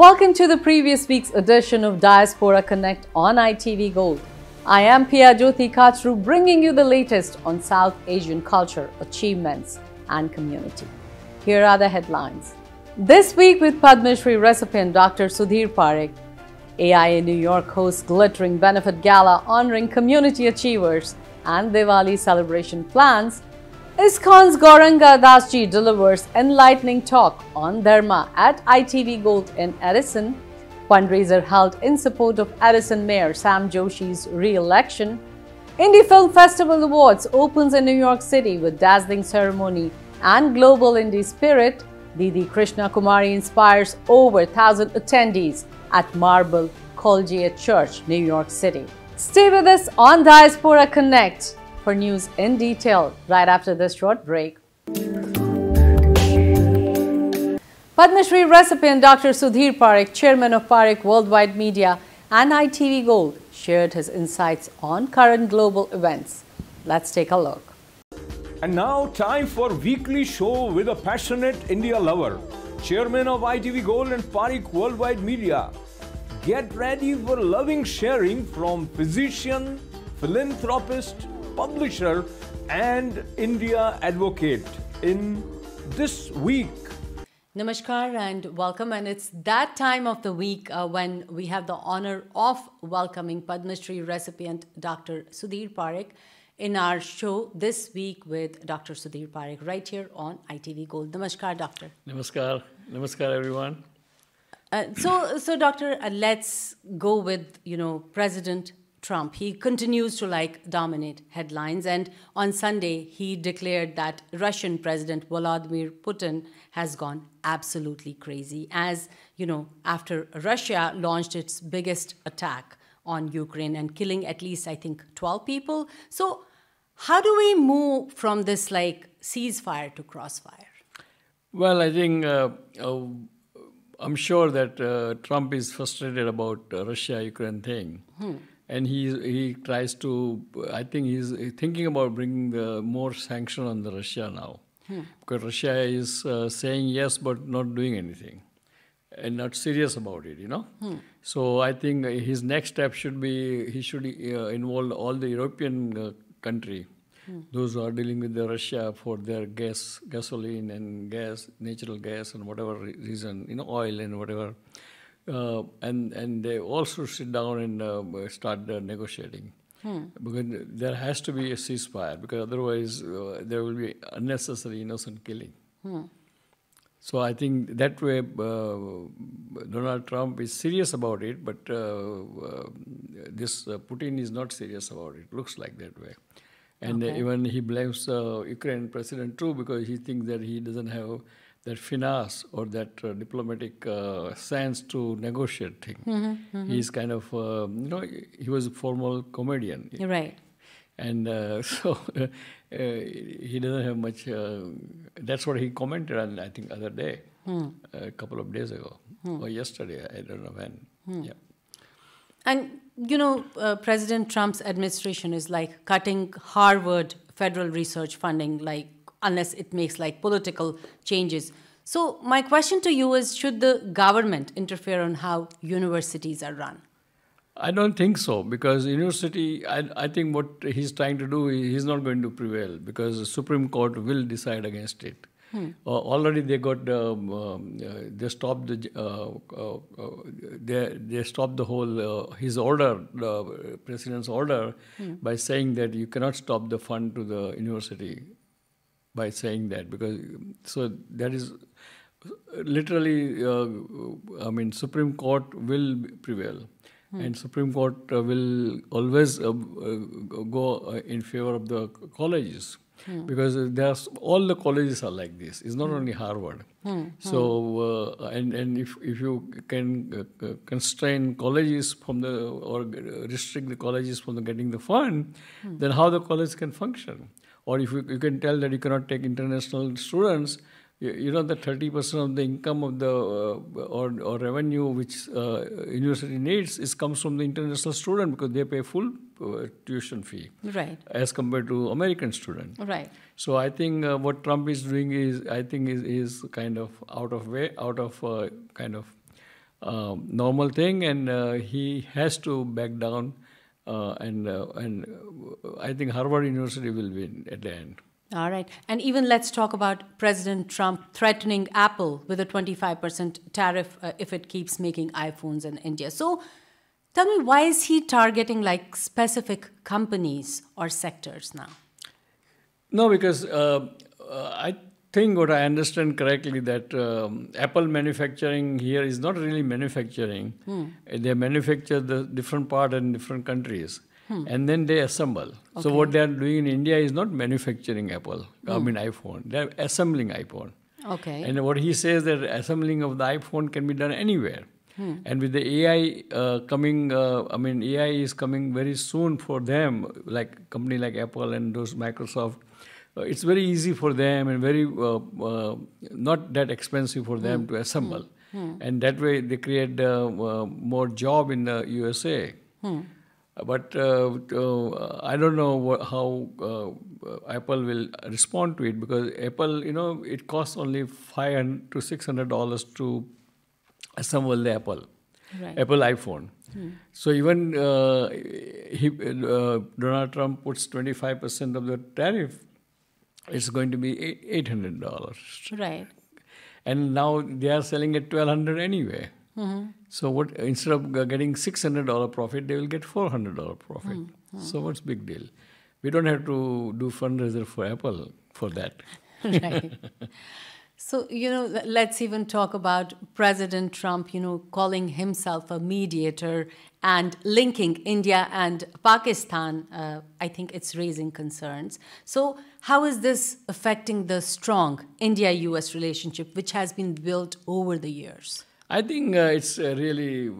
Welcome to the previous week's edition of Diaspora Connect on ITV Gold. I am Pia Jyoti Kachru, bringing you the latest on South Asian culture, achievements and community. Here are the headlines. This week with Padma Shri recipient Dr. Sudhir Parekh, AIA New York hosts glittering benefit gala honoring community achievers and Diwali celebration plans. ISKCON's Gauranga Dasji delivers enlightening talk on Dharma at ITV Gold in Edison. Fundraiser held in support of Edison Mayor Sam Joshi's re-election. Indie Film Festival Awards opens in New York City with dazzling ceremony and global indie spirit. Didi Krishna Kumari inspires over 1,000 attendees at Marble Collegiate Church, New York City. Stay with us on Diaspora Connect for news in detail right after this short break. Padma Shri recipient Dr. Sudhir Parekh, chairman of Parekh Worldwide Media and ITV Gold, shared his insights on current global events. Let's take a look. And now time for weekly show with a passionate India lover, chairman of ITV Gold and Parekh Worldwide Media. Get ready for loving sharing from physician, philanthropist, publisher and India advocate in this week. Namaskar and welcome, and it's that time of the week when we have the honor of welcoming Padma Shri recipient Dr. Sudhir Parekh in our show this week with Dr. Sudhir Parekh right here on ITV Gold. Namaskar, Doctor. Namaskar. Namaskar, everyone. So Doctor, let's go with, President Trump. He continues to dominate headlines, and on Sunday he declared that Russian President Vladimir Putin has gone absolutely crazy, as after Russia launched its biggest attack on Ukraine and killing at least, I think, 12 people. So how do we move from this ceasefire to crossfire? Well, I think I'm sure that Trump is frustrated about Russia-Ukraine thing. And he tries to, I think he's thinking about bringing more sanction on the Russia now. Because Russia is saying yes, but not doing anything. And not serious about it, So I think his next step should be, he should involve all the European country, those who are dealing with the Russia for their gasoline and gas, natural gas and whatever reason, oil and whatever. And they also sit down and start negotiating. Because there has to be a ceasefire, because otherwise there will be unnecessary innocent killing. So I think that way Donald Trump is serious about it, but this Putin is not serious about it. Looks like that way. And even he blames Ukraine president too, because he thinks that he doesn't have that finesse or that diplomatic sense to negotiate things. He's kind of, he was a formal comedian. Right. And so he doesn't have much, that's what he commented on, I think, other day, a couple of days ago, or yesterday, I don't know when. Yeah. And, President Trump's administration is cutting Harvard federal research funding, unless it makes political changes. So my question to you is, should the government interfere on how universities are run? I don't think so, because university, I think what he's trying to do, he's not going to prevail, because the Supreme Court will decide against it. Already they got, they stopped they stopped the whole, his order, the president's order, by saying that you cannot stop the fund to the university by saying that, because, so that is literally, Supreme Court will prevail. And Supreme Court will always go in favor of the colleges. Because all the colleges are like this. It's not only Harvard. So, and if you can constrain colleges from or restrict the colleges from getting the fund, then how the college can function? Or if you can tell that you cannot take international students, that 30% of the income of the or revenue which university needs comes from the international student, because they pay full tuition fee, right, as compared to American student. Right. So I think what Trump is doing is, I think, is kind of out of normal thing, and he has to back down, and I think Harvard University will win at the end. All right. And even let's talk about President Trump threatening Apple with a 25% tariff if it keeps making iPhones in India. So tell me, why is he targeting like specific companies or sectors now? No, because I think what I understand correctly that Apple manufacturing here is not really manufacturing. They manufacture the different part in different countries. And then they assemble. Okay. So what they are doing in India is not manufacturing Apple, iPhone. They are assembling iPhone. Okay. And what he says that assembling of the iPhone can be done anywhere. And with the AI coming, AI is coming very soon for them, like company like Apple and those Microsoft. It's very easy for them and very not that expensive for them to assemble. And that way they create more job in the USA. But I don't know how Apple will respond to it, because Apple, it costs only $500 to $600 to assemble the Apple iPhone. So even Donald Trump puts 25% of the tariff, it's going to be $800. Right. And now they are selling at $1,200 anyway. So what, instead of getting $600 profit, they will get $400 profit. So what's big deal? We don't have to do fundraiser for Apple for that. Right. So, let's even talk about President Trump, calling himself a mediator and linking India and Pakistan. I think it's raising concerns. So how is this affecting the strong India-US relationship, which has been built over the years? I think it's really,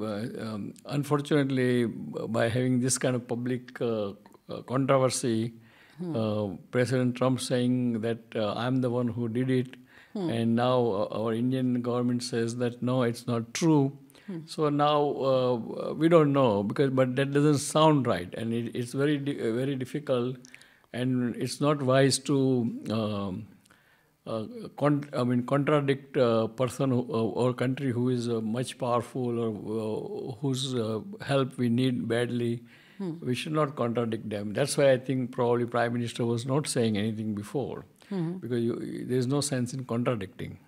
unfortunately, by having this kind of public controversy, President Trump saying that I'm the one who did it, and now our Indian government says that no, it's not true. So now we don't know, but that doesn't sound right, and it's very very difficult, and it's not wise to contradict a person or country who is much powerful or whose help we need badly. We should not contradict them. That's why I think probably Prime Minister was not saying anything before, because there's no sense in contradicting,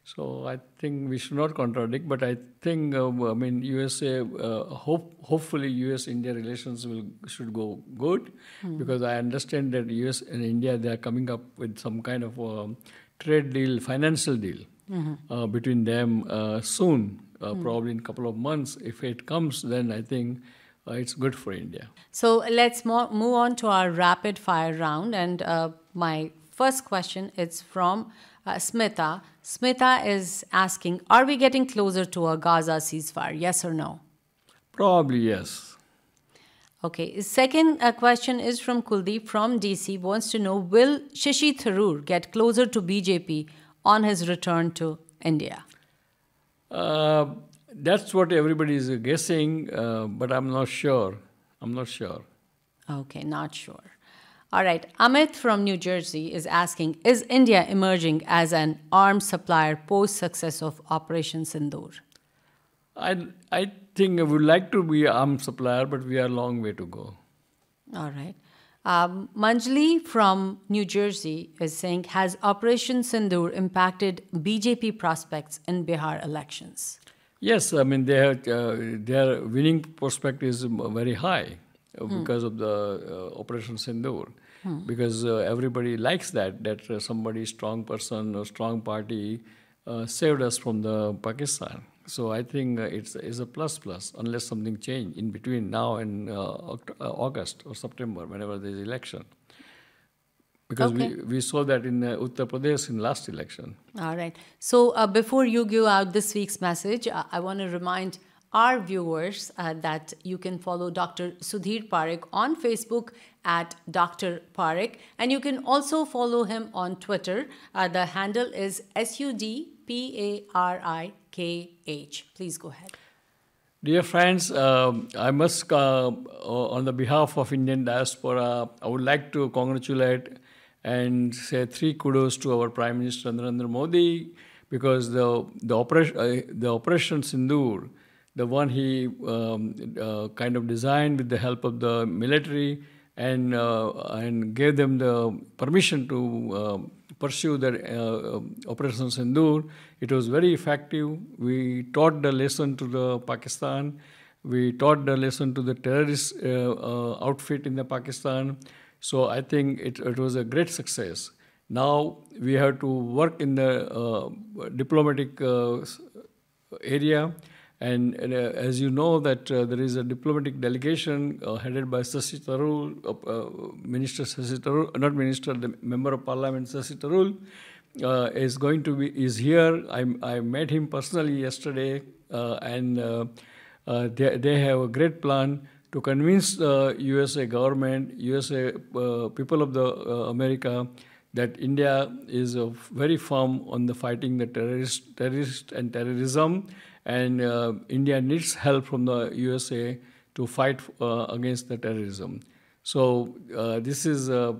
So I think we should not contradict, but I think, USA, hopefully US-India relations should go good, because I understand that US and India, they are coming up with some kind of trade deal, financial deal between them soon, probably in a couple of months. If it comes, then I think it's good for India. So let's move on to our rapid fire round. And my first question is from Smita. Smita is asking, are we getting closer to a Gaza ceasefire? Yes or no? Probably yes. Okay. Second question is from Kuldeep from DC. Wants to know, will Shashi Tharoor get closer to BJP on his return to India? That's what everybody is guessing, but I'm not sure. Okay, not sure. All right. Amit from New Jersey is asking, is India emerging as an arms supplier post-success of Operation Sindoor? I think I would like to be an arms supplier, but we are a long way to go. All right. Manjali from New Jersey is saying, has Operation Sindoor impacted BJP prospects in Bihar elections? Yes, their winning prospect is very high because of the Operation Sindoor. Because everybody likes that somebody, strong person or strong party saved us from the Pakistan. So I think it's a plus, unless something change in between now and August or September, whenever there's election. Because we saw that in Uttar Pradesh in last election. All right. So before you give out this week's message, I want to remind our viewers that you can follow Dr. Sudhir Parekh on Facebook at Dr. Parekh, and you can also follow him on Twitter. The handle is SUDPARIKH. Please go ahead. Dear friends, I must, on the behalf of Indian diaspora, I would like to congratulate and say 3 kudos to our Prime Minister Narendra Modi, because the Operation Sindoor, the one he kind of designed with the help of the military and gave them the permission to pursue the Operation Sindoor. It was very effective. We taught the lesson to the Pakistan. We taught the lesson to the terrorist outfit in the Pakistan. So I think it was a great success. Now we have to work in the diplomatic area. And as you know that there is a diplomatic delegation headed by Sasi Tharoor, Minister Sasi Tharoor, not Minister, the Member of Parliament Sasi Tharoor is here. I met him personally yesterday, and they have a great plan to convince the USA government, USA people of the America, that India is very firm on the fighting the terrorist and terrorism. And India needs help from the USA to fight against the terrorism. So this is a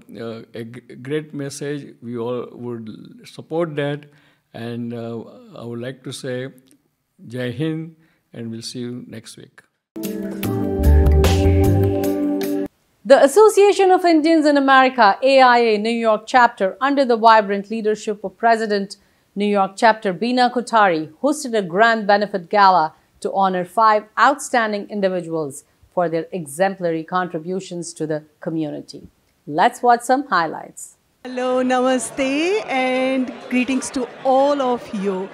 great message. We all would support that. And I would like to say Jai Hind, and we'll see you next week. The Association of Indians in America, AIA, New York chapter, under the vibrant leadership of President New York chapter Beena Kothari, hosted a grand benefit gala to honor 5 outstanding individuals for their exemplary contributions to the community. Let's watch some highlights. Hello, namaste, and greetings to all of you.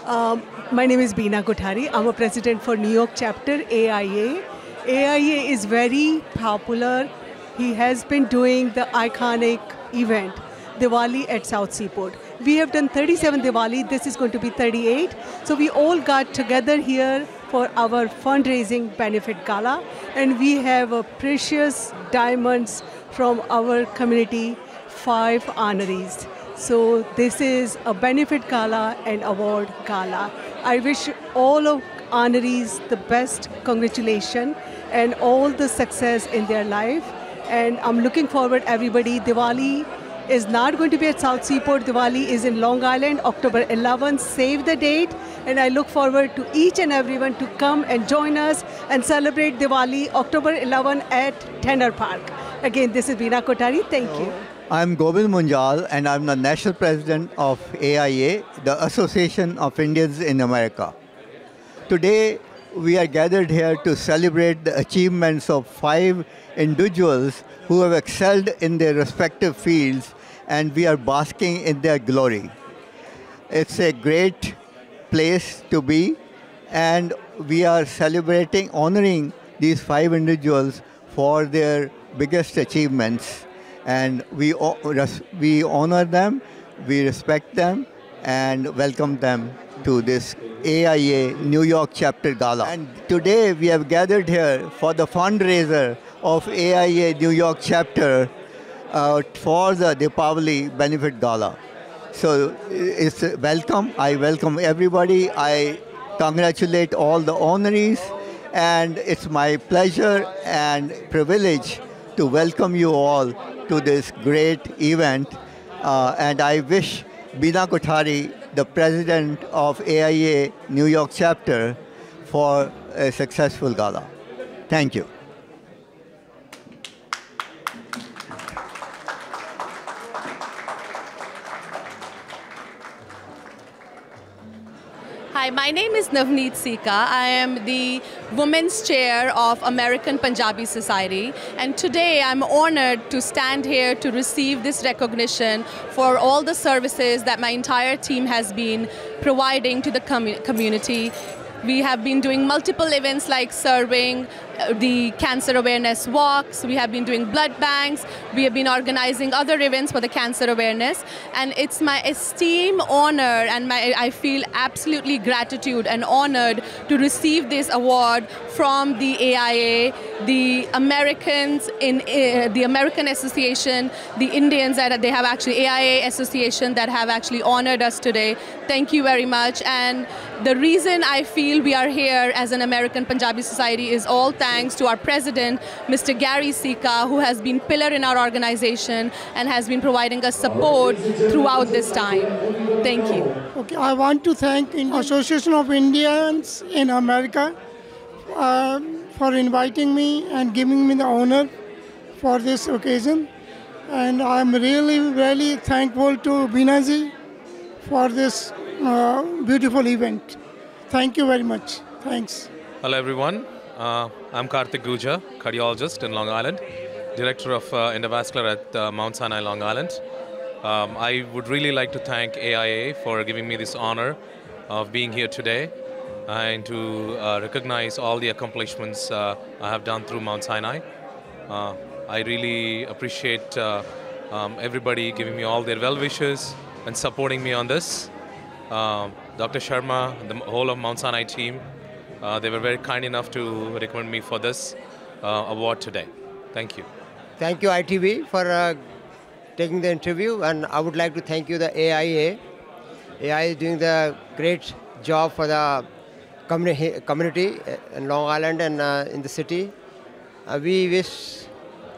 My name is Beena Kothari. I'm a president for New York chapter AIA. AIA is very popular. He has been doing the iconic event, Diwali at South Seaport. We have done 37 Diwali. This is going to be 38. So we all got together here for our fundraising benefit gala, and we have precious diamonds from our community, 5 honorees. So this is a benefit gala and award gala. I wish all of honorees the best congratulations and all the success in their life. And I'm looking forward, everybody. Diwali is not going to be at South Seaport. Diwali is in Long Island, October 11th. Save the date. And I look forward to each and everyone to come and join us and celebrate Diwali, October 11th at Tanner Park. Again, this is Beena Kothari. Thank you. I'm Govind Munjal, and I'm the National President of AIA, the Association of Indians in America. Today, we are gathered here to celebrate the achievements of 5 individuals who have excelled in their respective fields, and we are basking in their glory. It's a great place to be, and we are celebrating, honoring these 5 individuals for their biggest achievements. And we honor them, we respect them, and welcome them to this AIA New York chapter gala. And today we have gathered here for the fundraiser of AIA New York chapter for the Deepavali benefit gala. So it's welcome. I welcome everybody. I congratulate all the honorees, and it's my pleasure and privilege to welcome you all to this great event. And I wish Beena Kothari, the president of AIA New York chapter, for a successful gala. Thank you. Hi, my name is Navneet Sika. I am the Women's Chair of American Punjabi Society, and today I'm honored to stand here to receive this recognition for all the services that my entire team has been providing to the community. We have been doing multiple events like serving the cancer awareness walks. We have been doing blood banks. We have been organizing other events for the cancer awareness. And it's my esteemed honor, and I feel absolutely gratitude and honored to receive this award from the AIA, the Americans in the American Association, the Indians that they have actually, AIA Association that have actually honored us today. Thank you very much. And the reason I feel we are here as an American Punjabi Society is all thanks thanks to our president, Mr. Gary Sika, who has been pillar in our organization and has been providing us support throughout this time. Thank you. Okay, I want to thank Association of Indians in America for inviting me and giving me the honor for this occasion. And I'm really thankful to Binaji for this beautiful event. Thank you very much. Thanks. Hello everyone. I'm Karthik Guja, cardiologist in Long Island, director of endovascular at Mount Sinai, Long Island. I would really like to thank AIA for giving me this honor of being here today and to recognize all the accomplishments I have done through Mount Sinai. I really appreciate everybody giving me all their well wishes and supporting me on this. Dr. Sharma, the whole of Mount Sinai team, they were very kind enough to recommend me for this award today. Thank you. Thank you ITV for taking the interview, and I would like to thank you the AIA. AIA is doing the great job for the community in Long Island and in the city.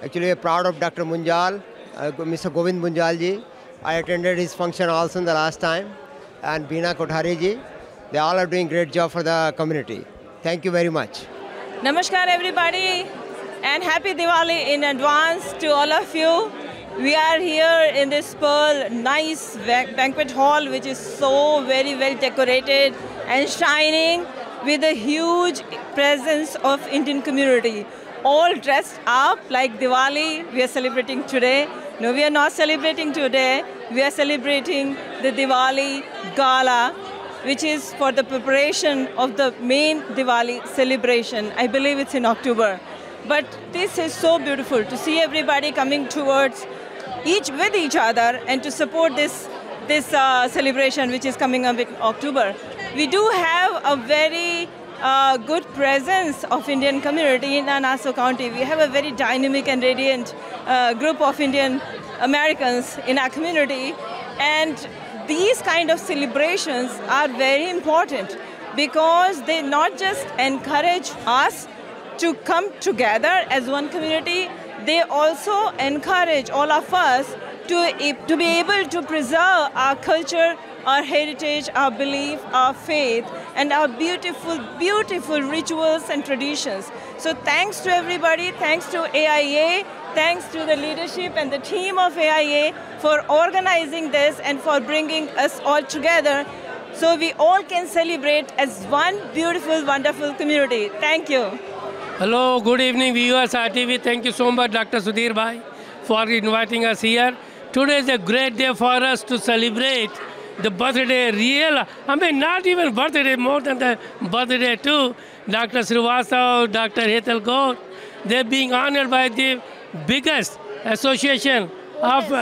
Actually, we're proud of Dr. Munjal, Mr. Govind Munjal ji. I attended his function also in the last time, and Beena Kothari ji. They all are doing great job for the community. Thank you very much. Namaskar everybody, and happy Diwali in advance to all of you. We are here in this Pearl nice banquet hall, which is so very well decorated and shining with a huge presence of Indian community. All dressed up like Diwali. We are celebrating today. No, we are not celebrating today. We are celebrating the Diwali Gala, which is for the preparation of the main Diwali celebration. I believe it's in October. But this is so beautiful to see everybody coming towards with each other and to support this celebration, which is coming up in October. We do have a very good presence of Indian community in Nassau County. We have a very dynamic and radiant group of Indian Americans in our community, and these kind of celebrations are very important because they not just encourage us to come together as one community, they also encourage all of us to be able to preserve our culture, our heritage, our belief, our faith, and our beautiful, beautiful rituals and traditions. So thanks to everybody, thanks to AIA, thanks to the leadership and the team of AIA for organizing this and for bringing us all together so we all can celebrate as one beautiful, wonderful community. Thank you. Hello, good evening viewers, RTV. Thank you so much, Dr. Sudhir Bhai, for inviting us here. Today is a great day for us to celebrate the birthday, not even birthday, more than the birthday too. Dr. Srivastav, Dr. Hetal Gaur, they're being honored by the biggest association of,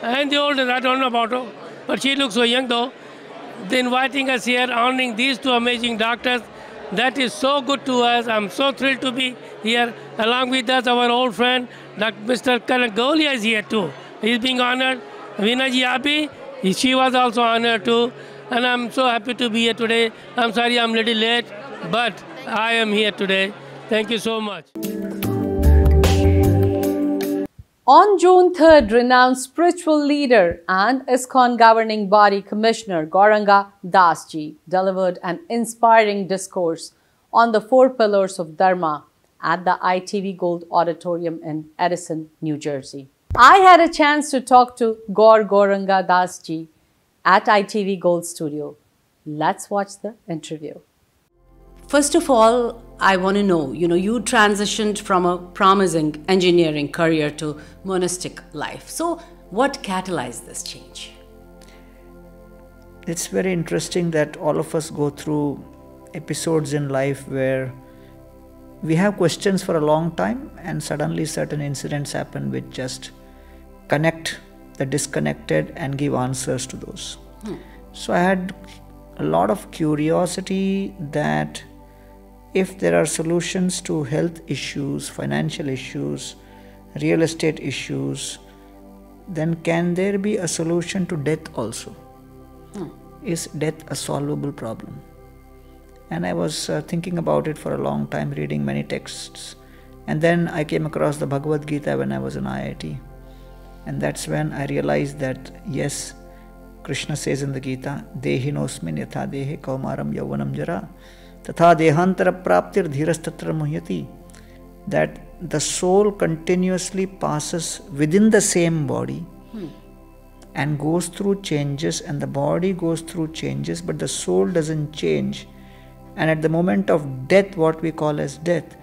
and the oldest, I don't know about her, but she looks so young though. They're inviting us here, honoring these two amazing doctors. That is so good to us. I'm so thrilled to be here. Along with us, our old friend, Mr. Karan Golia is here too. He's being honored. Veena ji Abi, she was also honored too. And I'm so happy to be here today. I'm sorry I'm a little late, but I am here today. Thank you so much. On June 3rd, renowned spiritual leader and ISKCON governing body commissioner Gauranga Das ji delivered an inspiring discourse on the 4 pillars of Dharma at the ITV Gold Auditorium in Edison, New Jersey. I had a chance to talk to Gauranga Das ji at ITV Gold Studio. Let's watch the interview. First of all, I want to know, you transitioned from a promising engineering career to monastic life. So what catalyzed this change? It's very interesting that all of us go through episodes in life where we have questions for a long time and suddenly certain incidents happen which just connect the disconnected and give answers to those. So I had a lot of curiosity that if there are solutions to health issues, financial issues, real estate issues, then can there be a solution to death also? Is death a solvable problem? And I was thinking about it for a long time, reading many texts. And then I came across the Bhagavad Gita when I was in IIT. And that's when I realized that, yes, Krishna says in the Gita, Dehinosmin yatha dehe kaumaram yauvanam jara tatha dehantara praptir dhirastatra muhyati, that the soul continuously passes within the same body and goes through changes, and the body goes through changes, but the soul doesn't change. And at the moment of death, what we call as death,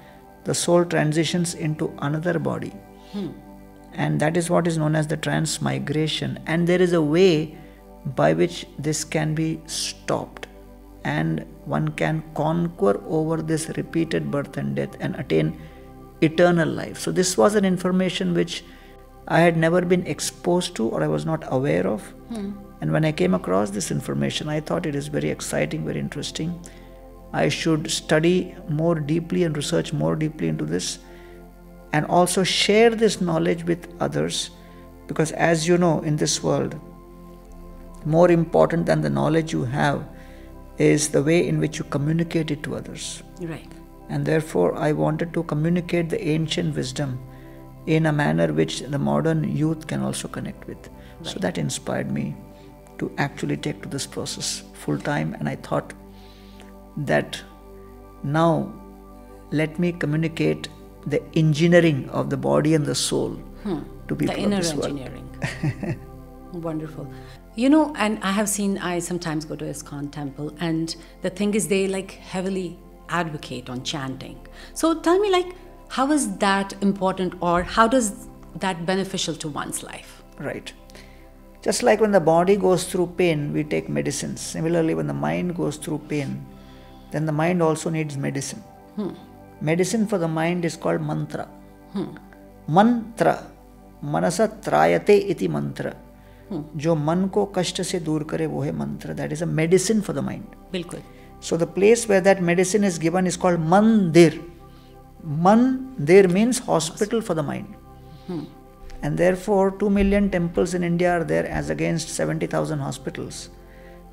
the soul transitions into another body. And that is what is known as the transmigration. And there is a way by which this can be stopped, and one can conquer over this repeated birth and death and attain eternal life. So this was an information which I had never been exposed to, or I was not aware of. And when I came across this information, I thought it is very exciting, very interesting. I should study more deeply and research more deeply into this, and also share this knowledge with others, because as you know, in this world, more important than the knowledge you have is the way in which you communicate it to others. Right. And therefore, I wanted to communicate the ancient wisdom in a manner which the modern youth can also connect with. Right. So that inspired me to actually take to this process full time. And I thought that now let me communicate the engineering of the body and the soul to people the inner of this world. engineering. Wonderful. You know, and I sometimes go to ISKCON temple, and the thing is, they like heavily advocate on chanting. So tell me, like, how is that important, or how does that beneficial to one's life? Right. Just like when the body goes through pain, we take medicines. Similarly, when the mind goes through pain, then the mind also needs medicine. Medicine for the mind is called mantra. Mantra. Manasa trayate iti mantra. जो मन को कष्ट से दूर करे वो है मंत्र. That is a medicine for the mind. बिल्कुल. So the place where that medicine is given is called mandir. Mandir means hospital for the mind. And therefore 2 million temples in India are there as against 70,000 hospitals,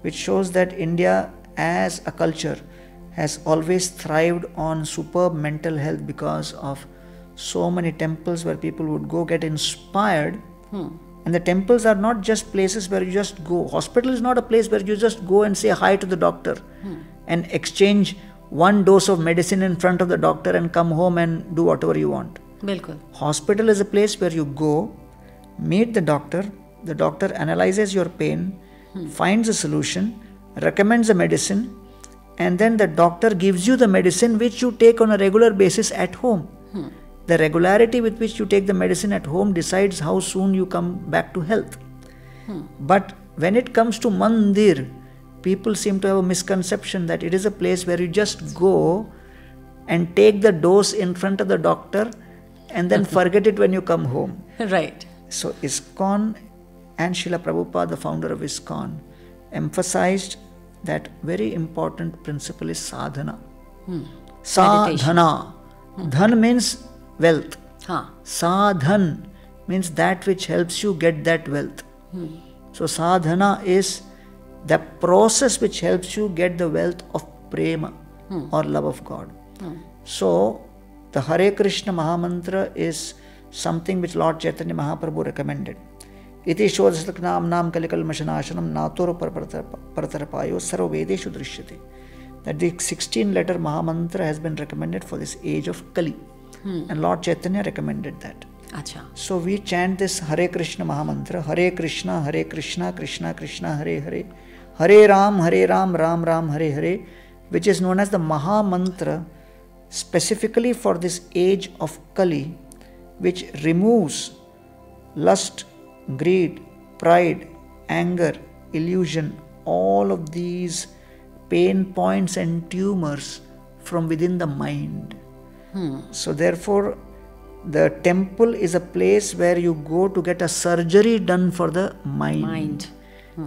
which shows that India as a culture has always thrived on superb mental health because of so many temples where people would go get inspired. And the temples are not just places where you just go. Hospital is not a place where you just go and say hi to the doctor and exchange one dose of medicine in front of the doctor and come home and do whatever you want. Bilkul. Hospital is a place where you go, meet the doctor analyzes your pain, finds a solution, recommends a medicine, and then the doctor gives you the medicine which you take on a regular basis at home. The regularity with which you take the medicine at home decides how soon you come back to health. But when it comes to mandir, people seem to have a misconception that it is a place where you just go and take the dose in front of the doctor and then forget it when you come home. Right. So ISKCON and Srila Prabhupada, the founder of ISKCON, emphasized that very important principle is sadhana. Sadhana. Dhan means wealth. Sadhan means that which helps you get that wealth. So sadhana is the process which helps you get the wealth of prema or love of God. So the Hare Krishna Mahamantra is something which Lord Chaitanya Mahaprabhu recommended. Iti shodhasaknam nam kalikal mashanashanam natoro paratarpayo sarva vedeshu drishyate. That the 16-letter Mahamantra has been recommended for this age of Kali. And Lord Chaitanya recommended that. Acha. So we chant this Hare Krishna Mahamantra, Hare Krishna, Krishna Krishna, Hare Hare, Hare Ram, Ram Ram, Hare Hare, which is known as the Mahamantra, specifically for this age of Kali, which removes lust, greed, pride, anger, illusion, all of these pain points and tumors from within the mind. So therefore, the temple is a place where you go to get a surgery done for the mind.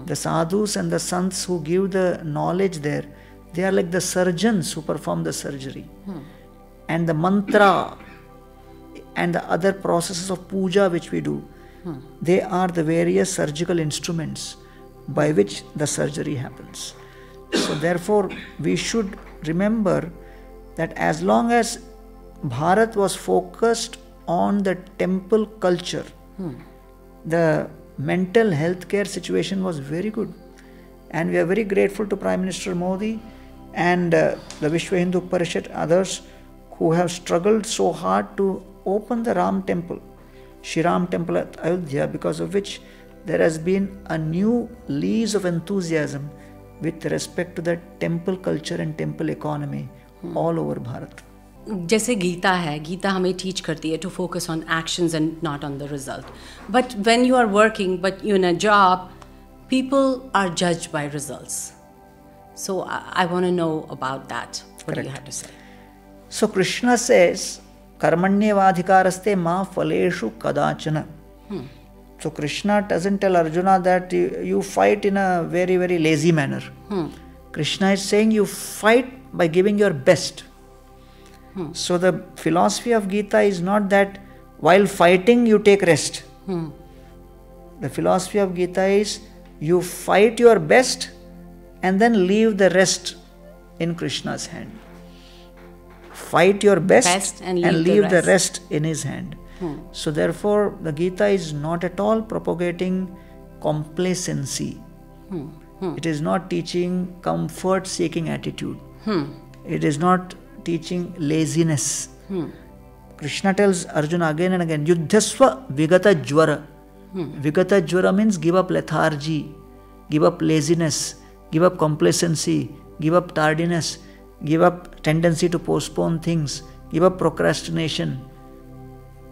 The sadhus and the sants who give the knowledge there, they are like the surgeons who perform the surgery. And the mantra and the other processes of puja which we do, they are the various surgical instruments by which the surgery happens. So therefore, we should remember that as long as Bharat was focused on the temple culture, the mental health care situation was very good. And we are very grateful to Prime Minister Modi and the Vishwa Hindu Parishad, others who have struggled so hard to open the Ram temple, Shri Ram temple at Ayodhya, because of which there has been a new lease of enthusiasm with respect to the temple culture and temple economy all over Bharat. जैसे गीता है, गीता हमें teach करती है to focus on actions and not on the result. But when you are working, but you're in a job, people are judged by results. So I want to know about that. What do you have to say? So Krishna says, Karmanyevadhikaraste ma phaleshu kadachana. So Krishna doesn't tell Arjuna that you fight in a very, very lazy manner. Krishna is saying you fight by giving your best. So the philosophy of Gita is not that while fighting you take rest. The philosophy of Gita is you fight your best and then leave the rest in Krishna's hand. Fight your best and leave the rest in his hand. So therefore the Gita is not at all propagating complacency. It is not teaching comfort seeking attitude. It is not teaching laziness. Krishna tells Arjuna again and again, Yuddhasva vigata jvara. Vigata jvara means give up lethargy, give up laziness, give up complacency, give up tardiness, give up tendency to postpone things, give up procrastination.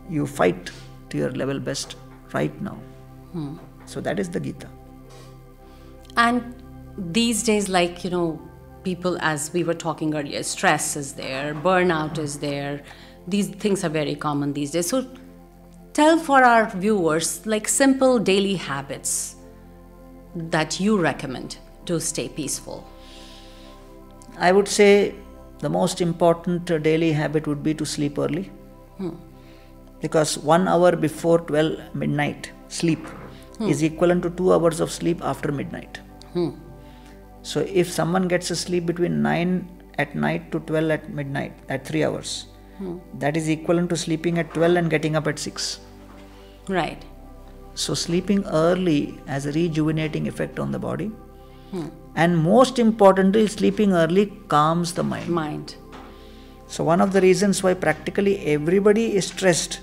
You fight to your level best right now. So that is the Gita. And these days, like, people, as we were talking earlier, stress is there, burnout is there. These things are very common these days. So tell for our viewers, like, simple daily habits that you recommend to stay peaceful. I would say the most important daily habit would be to sleep early. Because 1 hour before 12 midnight sleep is equivalent to 2 hours of sleep after midnight. So if someone gets a sleep between 9 at night to 12 at midnight, at 3 hours, that is equivalent to sleeping at 12 and getting up at 6. Right. So sleeping early has a rejuvenating effect on the body. And most importantly, sleeping early calms the mind. So one of the reasons why practically everybody is stressed,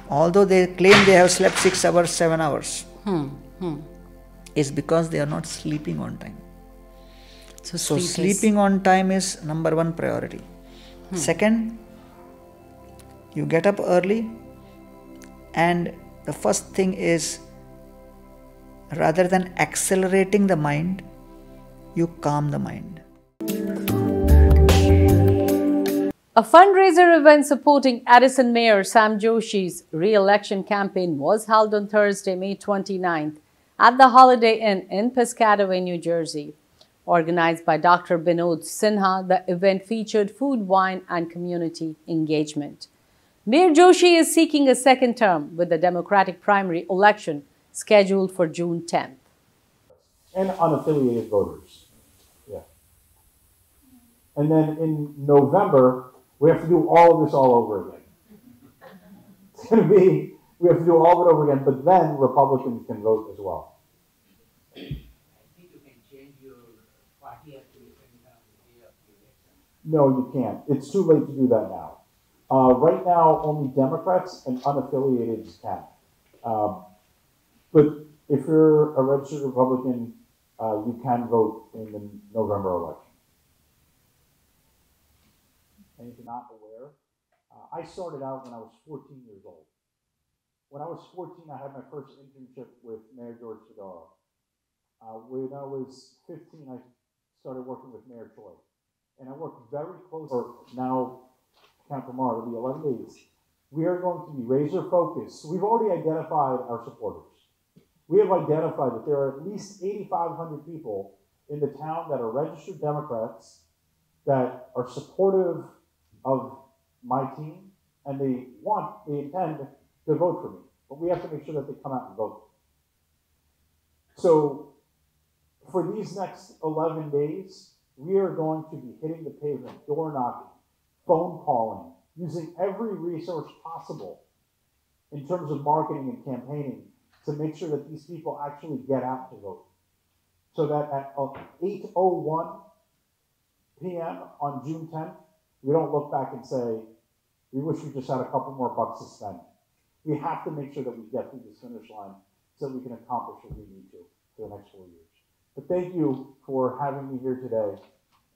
although they claim they have slept 6 hours, 7 hours, is because they are not sleeping on time. So sleeping on time is number one priority. Second, you get up early, and the first thing is, rather than accelerating the mind, you calm the mind. A fundraiser event supporting Addison Mayor Sam Joshi's re-election campaign was held on Thursday, May 29th at the Holiday Inn in Piscataway, New Jersey. Organized by Dr. Binod Sinha, the event featured food, wine, and community engagement. Mayor Joshi is seeking a second term with the Democratic primary election scheduled for June 10th. And unaffiliated voters. Yeah. And then in November, we have to do all of this all over again. It's going to be, we have to do all of it over again, but then Republicans can vote as well. No, you can't. It's too late to do that now. Right now, only Democrats and unaffiliated can. But if you're a registered Republican, you can vote in the November election. And if you're not aware, I started out when I was 14 years old. When I was 14, I had my first internship with Mayor George Fedora. When I was 15, I started working with Mayor Choi. And I worked very closely, or now, count tomorrow, it'll be 11 days. We are going to be razor focused. We've already identified our supporters. We have identified that there are at least 8,500 people in the town that are registered Democrats that are supportive of my team, and they intend to vote for me. But we have to make sure that they come out and vote. So for these next 11 days, We are going to be hitting the pavement, door knocking, phone calling, using every resource possible in terms of marketing and campaigning to make sure that these people actually get out to vote. So that at 8:01 p.m. on June 10th, we don't look back and say, we wish we just had a couple more bucks to spend. We have to make sure that we get through this finish line so that we can accomplish what we need to for the next 4 years. But thank you for having me here today.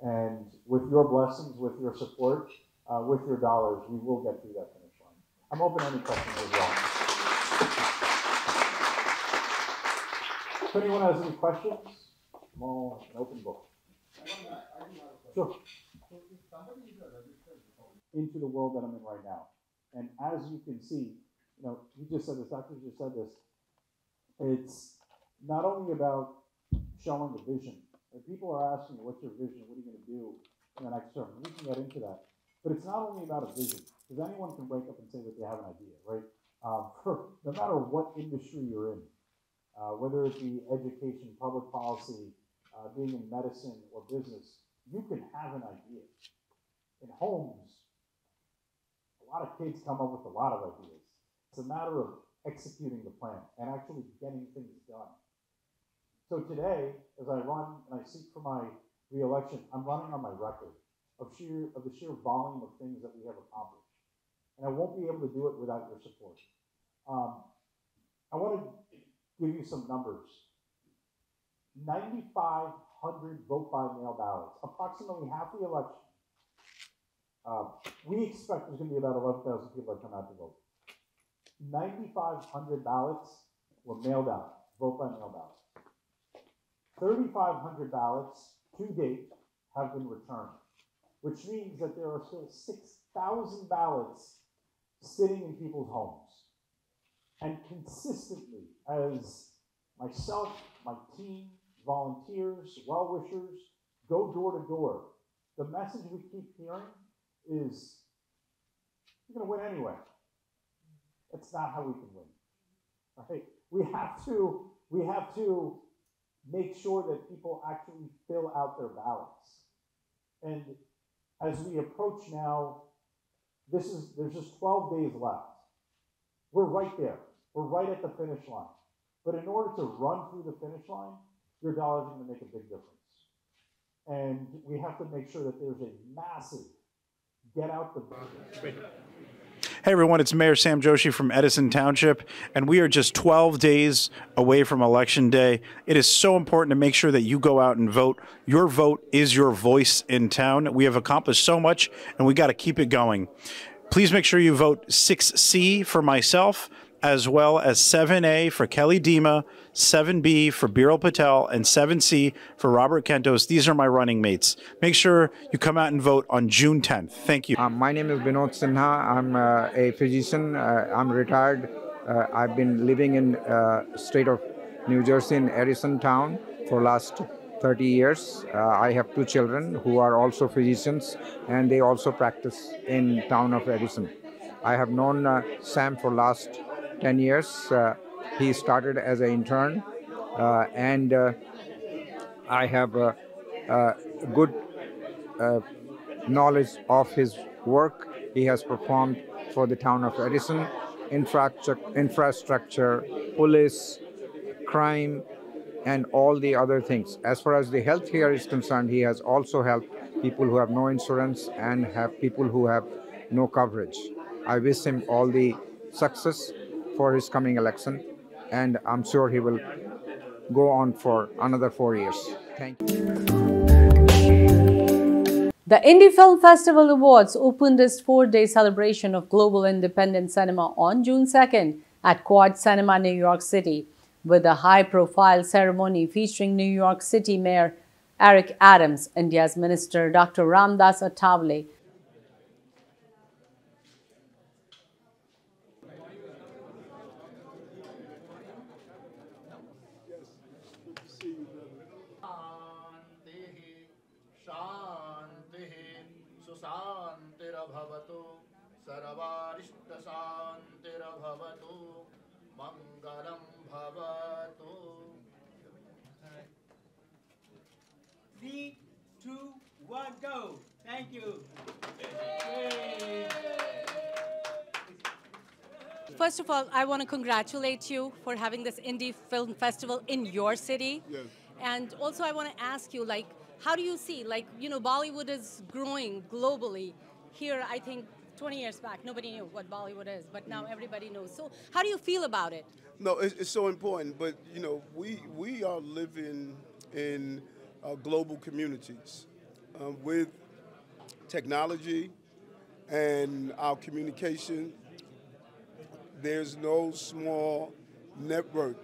And with your blessings, with your support, with your dollars, we will get through that finish line. I'm open to any questions as well. If anyone has any questions, I'm all an open book. Sure. Into the world that I'm in right now. And as you can see, he just said this, Doctor just said this, it's not only about showing the vision. When people are asking, what's your vision? What are you going to do in the next term? We can get into that. But it's not only about a vision, because anyone can wake up and say that they have an idea, right? No matter what industry you're in, whether it be education, public policy, being in medicine or business, you can have an idea. In homes, a lot of kids come up with a lot of ideas. It's a matter of executing the plan and actually getting things done. So today, as I run and I seek for my re-election, I'm running on my record of the sheer volume of things that we have accomplished. And I won't be able to do it without your support. I want to give you some numbers. 9,500 vote by mail ballots, approximately half the election. We expect there's going to be about 11,000 people that come out to vote. 9,500 ballots were mailed out, vote by mail ballots. 3,500 ballots to date have been returned, which means that there are still 6,000 ballots sitting in people's homes. And consistently, as myself, my team, volunteers, well-wishers go door to door, the message we keep hearing is, you're going to win anyway. That's not how we can win. Right? We have to make sure that people actually fill out their ballots. And as we approach now, there's just 12 days left. We're right there. We're right at the finish line. But in order to run through the finish line, your dollars are going to make a big difference. And we have to make sure that there's a massive get out the vote. Hey everyone, it's Mayor Sam Joshi from Edison Township, and we are just 12 days away from Election Day. It is so important to make sure that you go out and vote. Your vote is your voice in town. We have accomplished so much, and we got to keep it going. Please make sure you vote 6C for myself, as well as 7A for Kelly Dima, 7B for Biral Patel, and 7C for Robert Kentos. These are my running mates. Make sure you come out and vote on June 10th. Thank you. My name is Vinod Sinha. I'm a physician. I'm retired. I've been living in state of New Jersey in Edison town for last 30 years. I have two children who are also physicians, and they also practice in town of Edison. I have known Sam for last 10 years. He started as an intern, and I have good knowledge of his work. He has performed for the town of Edison, infrastructure, police, crime, and all the other things. As far as the health care is concerned, he has also helped people who have no insurance and have people who have no coverage. I wish him all the success for his coming election, and I'm sure he will go on for another 4 years. Thank you. The Indie Film Festival Awards opened its 4-day celebration of global independent cinema on June 2nd at Quad Cinema, New York City, with a high-profile ceremony featuring New York City Mayor Eric Adams, India's Minister Dr. Ramdas Atavale, Mangalam bhavatu. 3, 2, you. First of all, I want to congratulate you for having this indie film festival in your city. Yes. And also I want to ask you, like, how do you see, like, you know, Bollywood is growing globally. Here, I think 20 years back, nobody knew what Bollywood is, but now everybody knows. So how do you feel about it? No, it's so important. But you know, we are living in global communities with technology and our communication. There's no small network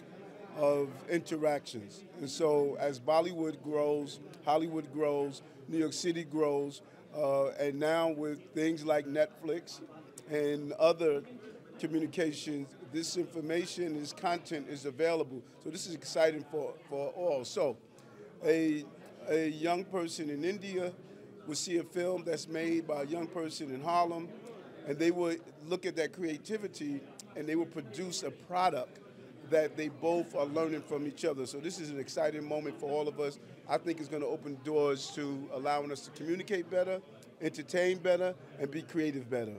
of interactions. And so as Bollywood grows, Hollywood grows, New York City grows, and now with things like Netflix and other communications, this information, this content is available. So this is exciting for all. So a young person in India will see a film that's made by a young person in Harlem, and they will look at that creativity and they will produce a product that they both are learning from each other. So this is an exciting moment for all of us. I think it's going to open doors to allowing us to communicate better, entertain better, and be creative better.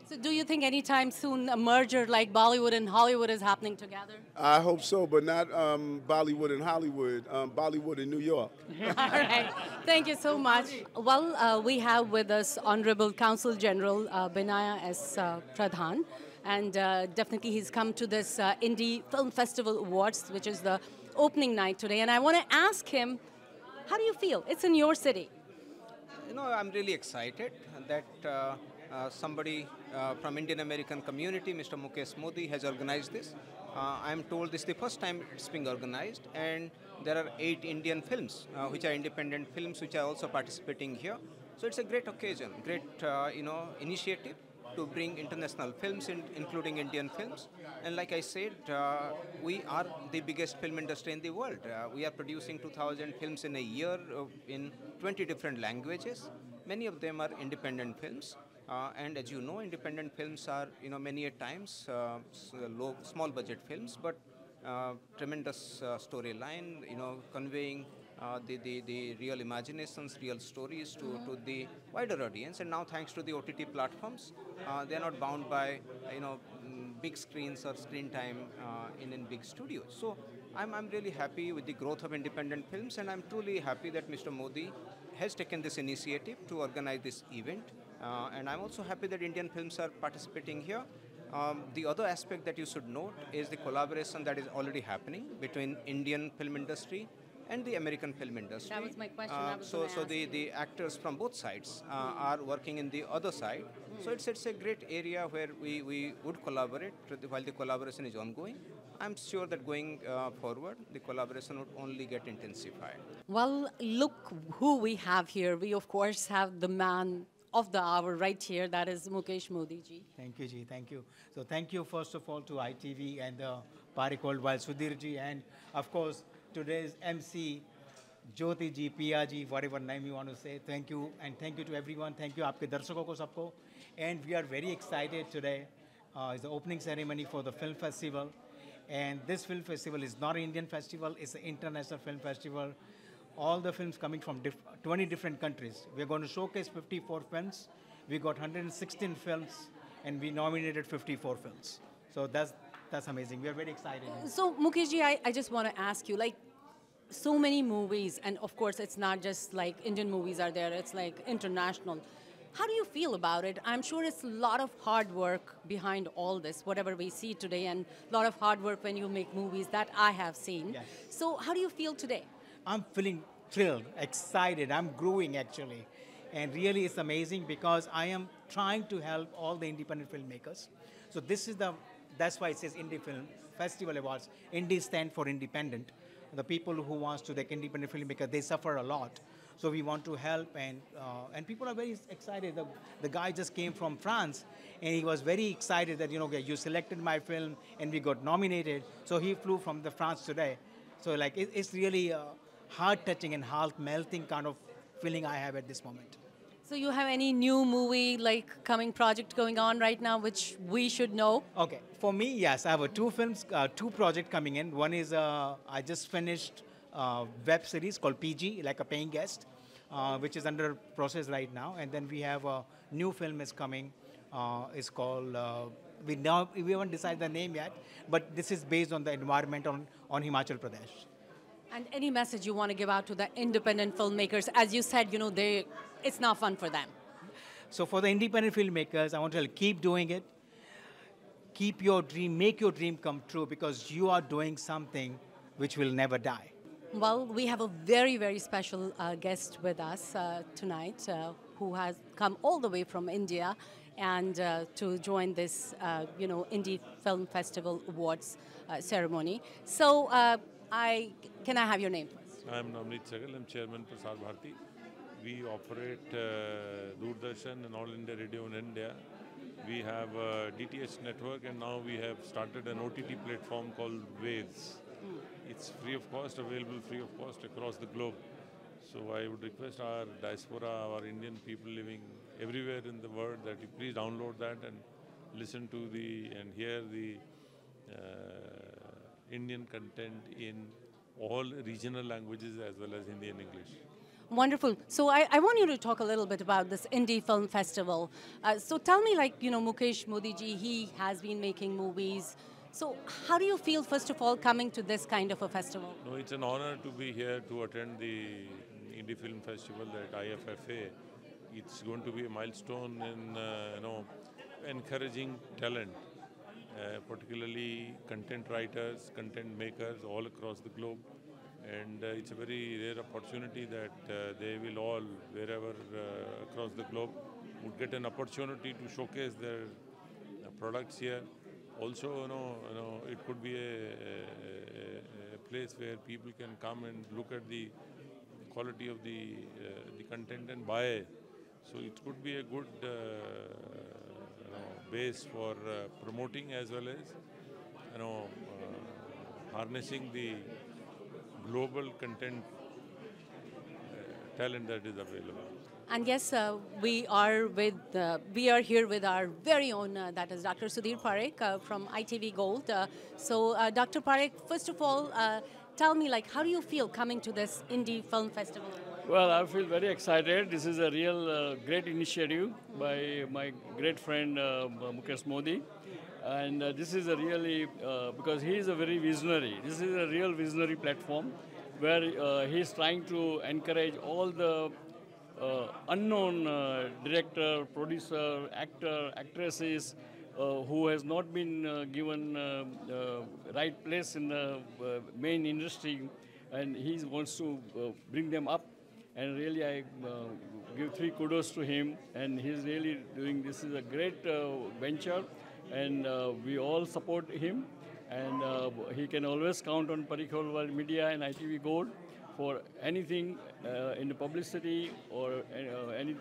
So do you think anytime soon a merger like Bollywood and Hollywood is happening together? I hope so, but not Bollywood and Hollywood, Bollywood in New York. All right. Thank you so much. Well, we have with us Honorable Consul General Binaya S. Pradhan. And definitely he's come to this Indie Film Festival Awards, which is the opening night today. And I want to ask him, how do you feel? It's in your city. You know, I'm really excited that somebody from Indian American community, Mr. Mukesh Modi, has organized this. I'm told this is the first time it's being organized, and there are 8 Indian films, which are independent films, which are also participating here. So it's a great occasion, great initiative to bring international films, including Indian films. And like I said, we are the biggest film industry in the world. We are producing 2,000 films in a year in 20 different languages. Many of them are independent films. And as you know, independent films are, many a times small budget films, but tremendous storyline, conveying the real imaginations, real stories to the wider audience. And now, thanks to the OTT platforms, they are not bound by big screens or screen time in big studios. So I'm really happy with the growth of independent films, and I'm truly happy that Mr. Modi has taken this initiative to organize this event. And I'm also happy that Indian films are participating here. The other aspect that you should note is the collaboration that is already happening between Indian film industry and the American film industry. That was my question. So the actors from both sides are working in the other side. So it's a great area where we would collaborate while the collaboration is ongoing. I'm sure that going forward, the collaboration would only get intensified. Well, look who we have here. We, of course, have the man of the hour right here. That is Mukesh Modi ji. Thank you, ji. Thank you. So thank you, first of all, to ITV and Parik Worldwide, Sudhir ji, and, of course, today's MC, Jyoti ji, Pia ji, whatever name you want to say. Thank you, and thank you to everyone. Thank you, aapke darshako ko sabko. And we are very excited today. It's the opening ceremony for the film festival. And this film festival is not an Indian festival, it's an international film festival. All the films coming from 20 different countries. We're going to showcase 54 films. We got 116 films, and we nominated 54 films. So that's amazing. We're very excited. So, Mukesh ji, I just want to ask you, like, so many movies, and of course it's not just like Indian movies are there, it's like international. How do you feel about it? I'm sure it's a lot of hard work behind all this, whatever we see today, and a lot of hard work when you make movies that I have seen. Yes. So how do you feel today? I'm feeling thrilled, excited. I'm growing, actually. And really it's amazing because I am trying to help all the independent filmmakers. So that's why it says Indie Film Festival Awards. Indie stand for independent. The people who wants to take independent filmmakers, they suffer a lot. So we want to help, and people are very excited. The guy just came from France, and he was very excited that, you selected my film, and we got nominated. So he flew from the France today. So like it's really a heart-touching and heart-melting kind of feeling I have at this moment. So you have any new movie, like coming project going on right now, which we should know? Okay, for me, yes, I have two projects coming in. One is I just finished a web series called PG, like a paying guest. which is under process right now. And then we have a new film is coming. It's called, we haven't decided the name yet, but this is based on the environment on Himachal Pradesh. And any message you want to give out to the independent filmmakers? As you said, you know, it's not fun for them. So for the independent filmmakers, I want to tell you, keep doing it. Keep your dream, make your dream come true, because you are doing something which will never die. Well, we have a very, very special guest with us tonight who has come all the way from India and to join this, Indie Film Festival Awards ceremony. So, can I have your name first? I'm Navneet Sehgal. I'm Chairman Prasar Bharati. We operate Doordarshan and All India Radio in India. We have a DTH network, and now we have started an OTT platform called Waves. It's free of cost, available free of cost across the globe. So I would request our diaspora, our Indian people living everywhere in the world, that you please download that and listen to and hear the Indian content in all regional languages as well as Hindi and English. Wonderful. So I want you to talk a little bit about this Indie Film Festival. So tell me, Mukesh Modi ji, he has been making movies. So how do you feel, first of all, coming to this kind of a festival? No, it's an honor to be here to attend the Indie Film Festival at IFFA. It's going to be a milestone in encouraging talent, particularly content writers, content makers all across the globe. And it's a very rare opportunity that they will all, wherever across the globe, would get an opportunity to showcase their products here. Also, it could be a place where people can come and look at the quality of the content and buy. So it could be a good base for promoting as well as harnessing the global content talent that is available. And yes, we are here with our very own, that is Dr. Sudhir Parekh from ITV Gold. So, Dr. Parekh, first of all, tell me, how do you feel coming to this Indie Film Festival? Well, I feel very excited. This is a real great initiative by my great friend Mukesh Modi. And this is a really, because he is a very visionary. This is a real visionary platform where he is trying to encourage all the unknown director, producer, actor, actresses who has not been given right place in the main industry, and he wants to bring them up. And really, I give 3 kudos to him, and he's really doing this is a great venture, and we all support him. And he can always count on Parikh World Media and ITV Gold for anything in the publicity or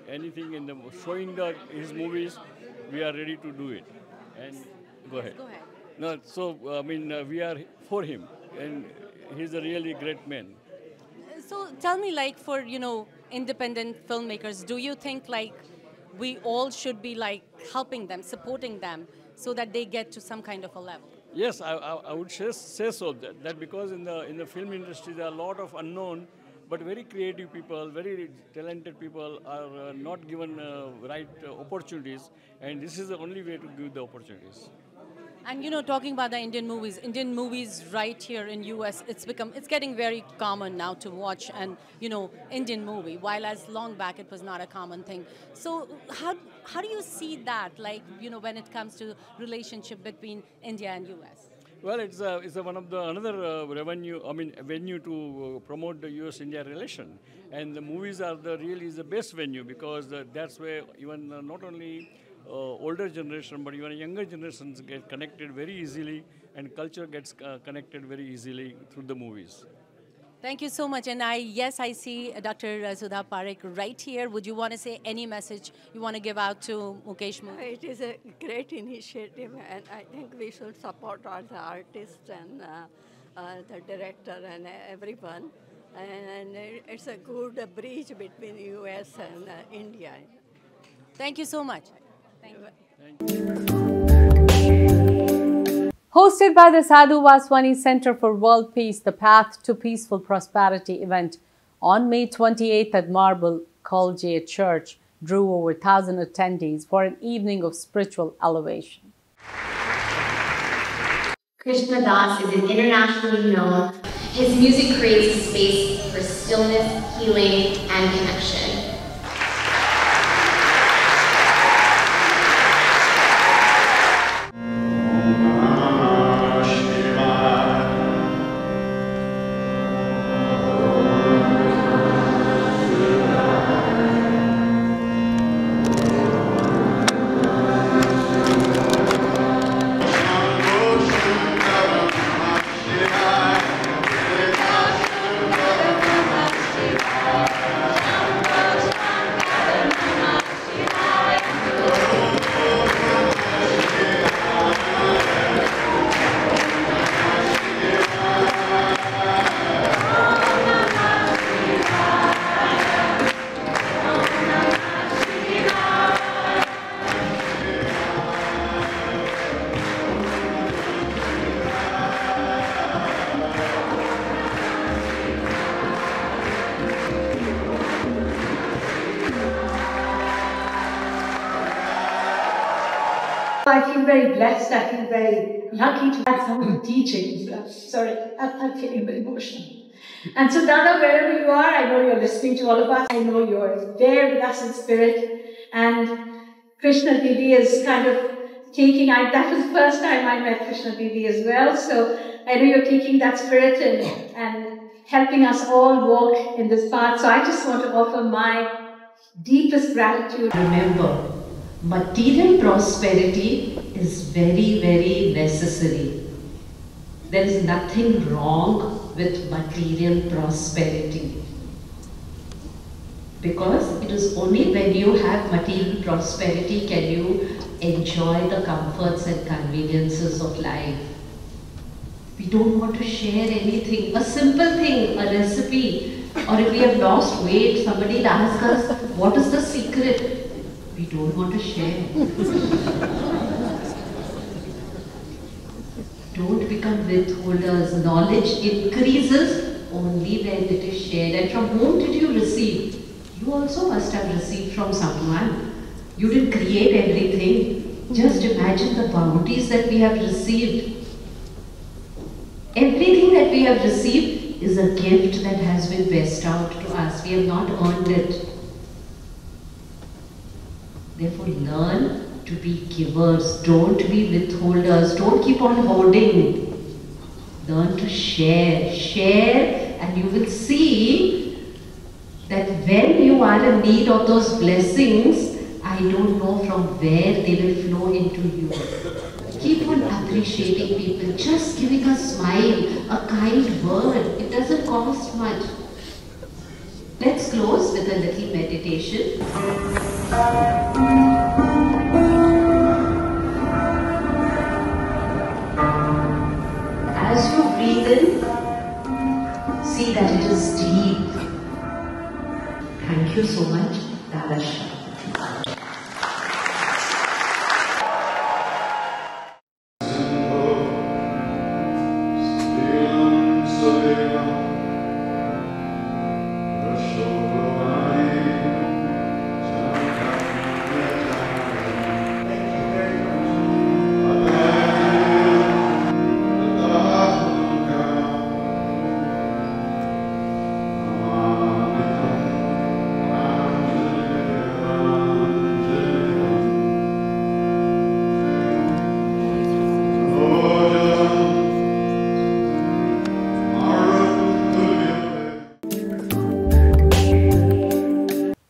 anything in the showing his movies. We are ready to do it. And go ahead. Go ahead. No, so we are for him, and he's a really great man. So tell me, for independent filmmakers, do you think we all should be helping them, supporting them, so that they get to some kind of a level? Yes, I would say so, that because in the film industry there are a lot of unknown but very creative people, very talented people are not given right opportunities, and this is the only way to give the opportunities. And talking about the Indian movies right here in US, it's getting very common now to watch an Indian movie, while as long back it was not a common thing. So how do you see that, when it comes to relationship between India and US? Well, it's one of the another venue to promote the US-India relation, and the movies are really the best venue, because that's where even not only older generation, but even younger generations get connected very easily, and culture gets connected very easily through the movies. Thank you so much. And I see Dr. Sudha Parekh right here. Would you want to say any message you want to give out to Mukesh Modi? It is a great initiative, and I think we should support all the artists and the director and everyone. And it's a good bridge between US and India. Thank you so much. Thank you. Hosted by the Sadhu Vaswani Center for World Peace, the Path to Peaceful Prosperity event on May 28th at Marble Collegiate Church drew over 1,000 attendees for an evening of spiritual elevation. Krishna Das is an internationally known. His music creates a space for stillness, healing, and connection. I feel very blessed, I feel very lucky to have some of the teachings. Sorry, I'm feeling very emotional. And so, Dada, wherever you are, I know you're listening to all of us. I know you're there with us in spirit. And Krishna Didi is kind of taking, that was the first time I met Krishna Didi as well. So I know you're taking that spirit and helping us all walk in this path. So I just want to offer my deepest gratitude. Remember, material prosperity is very, very necessary. There is nothing wrong with material prosperity. Because it is only when you have material prosperity can you enjoy the comforts and conveniences of life. We don't want to share anything, a simple thing, a recipe, or if we have lost weight, somebody will ask us, what is the secret? We don't want to share. Don't become withholders. Knowledge increases only when it is shared. And from whom did you receive? You also must have received from someone. You didn't create everything. Just imagine the bounties that we have received. Everything that we have received is a gift that has been bestowed out to us. We have not earned it. Therefore, learn to be givers. Don't be withholders. Don't keep on hoarding. Learn to share. Share, and you will see that when you are in need of those blessings, I don't know from where they will flow into you. Keep on appreciating people. Just giving a smile, a kind word. It doesn't cost much. Let's close with a little meditation. As you breathe in, see that it is deep. Thank you so much, Dadasha.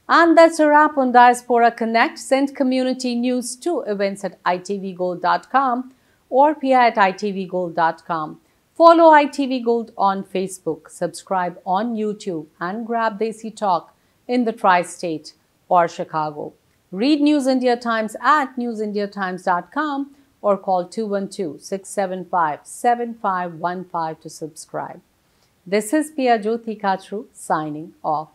And that's a wrap on Diaspora Connect. Send community news to events at itvgold.com or pia@itvgold.com. Follow ITV Gold on Facebook, subscribe on YouTube, and grab Desi Talk in the Tri-State or Chicago. Read News India Times at newsindiatimes.com or call 212-675-7515 to subscribe. This is Pia Jyoti Kachru signing off.